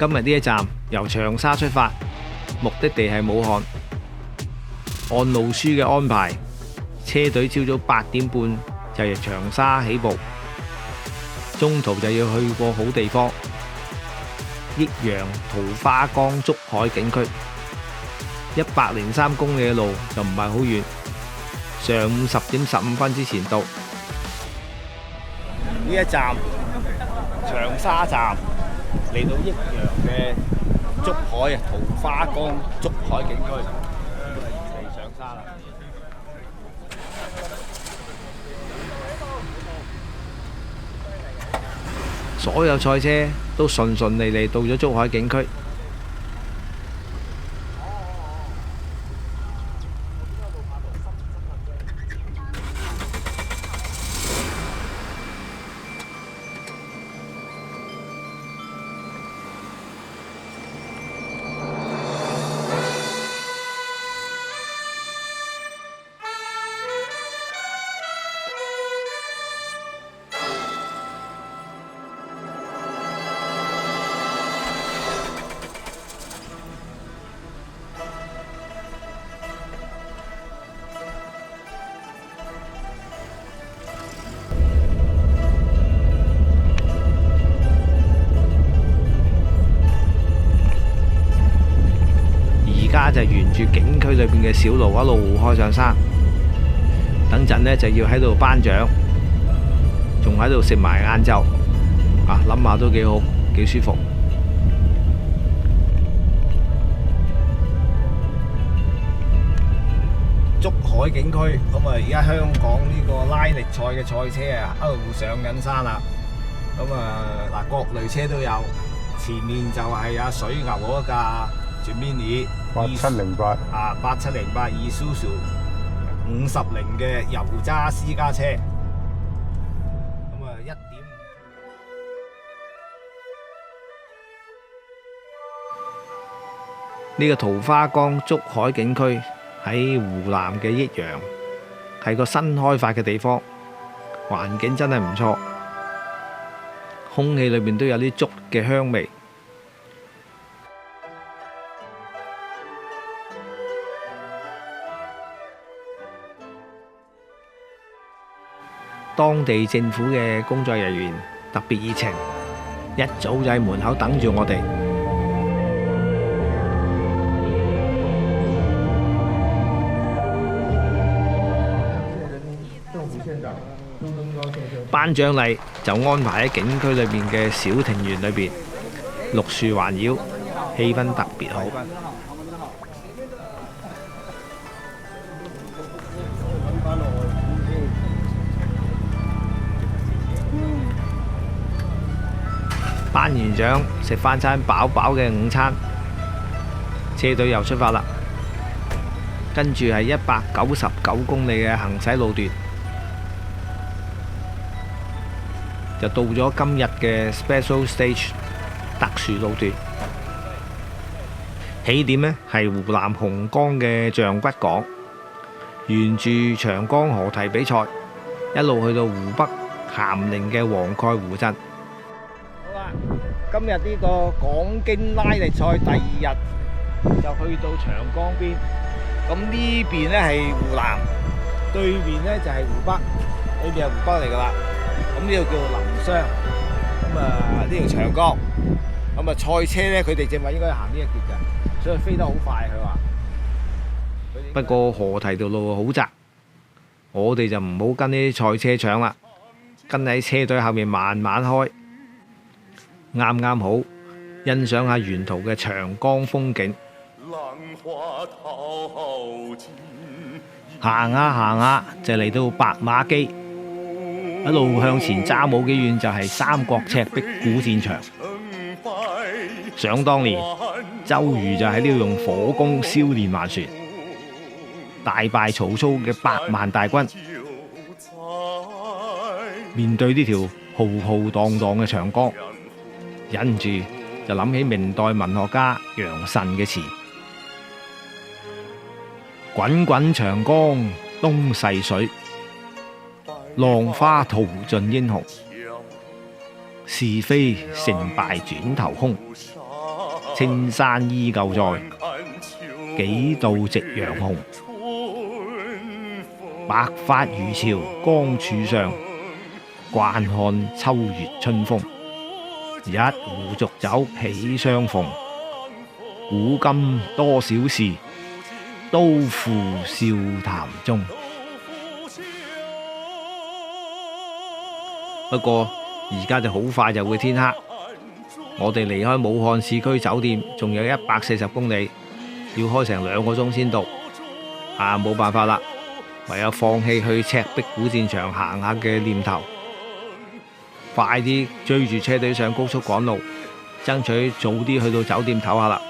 今日呢一站由長沙出發，目的地係武漢。按路書嘅安排，車隊朝早8點半就由長沙起步，中途就要去過好地方益陽桃花江竹海景區，103公里嘅路就唔係好遠，上午10點15分之前到。呢一站長沙站嚟到益陽嘅竹海桃花江竹海景區，嚟上沙啦。所有賽車都順順利利到咗竹海景區。而家就沿住景區裏邊嘅小路一路開上山，等陣呢就要喺度頒獎，仲喺度食埋晏晝，諗下都幾好，幾舒服。竹海景區咁啊，而家香港呢個拉力賽嘅賽車啊，一路上緊山啦。咁啊各類車都有，前面就係阿水牛嗰架Gemini 87088708 Isuzu 50嘅油渣私家車，咁啊1.5。呢個桃花江竹海景區喺湖南嘅益陽，係個新開發嘅地方，環境真係唔錯，空氣裏面都有啲竹嘅香味。當地政府嘅工作人員特別熱情，一早就喺門口等住我哋。頒獎禮就安排喺景區裏邊嘅小庭園裏邊，綠樹環繞，氣氛特別好。頒完獎，食返餐飽飽嘅午餐，車隊又出發啦。跟住係199公里嘅行駛路段，就到咗今日嘅 Special Stage 特殊路段。起點呢係湖南洪江嘅象骨港，沿住長江河堤比賽，一路去到湖北咸寧嘅黃蓋湖鎮。今日呢個港京拉力賽第2日就去到長江邊，咁呢邊呢係湖南，對面呢就係湖北，呢邊係湖北嚟噶啦。咁呢度叫做臨湘，咁呢條長江，咁賽車呢佢哋正話應該行呢一橛嘅，所以飛得好快佢話。不過河堤條路好窄，我哋就唔好跟呢啲賽車搶啦，跟喺車隊後面慢慢開。啱啱好欣賞下沿途嘅長江風景。行下行下就嚟到白馬基，一路向前揸冇幾遠就係三國赤壁古戰場。想當年周瑜就喺呢度用火攻燒連環船，大敗曹操嘅8萬大軍。面對呢條浩浩蕩蕩嘅長江，忍唔住就諗起明代文學家楊慎嘅詞：滾滾長江東逝水，浪花淘盡英雄。是非成敗轉頭空。青山依舊在，幾度夕陽紅。白髮漁樵江柱上，慣看秋月春風。一壺濁酒喜相逢，古今多少事，都付笑談中。不過而家就好快就會天黑，我哋離開武漢市區酒店仲有140公里，要開成2個鐘先到。冇辦法啦，唯有放棄去赤壁古戰場行下嘅念頭，快啲追住車隊上高速趕路，爭取早啲去到酒店唞下啦。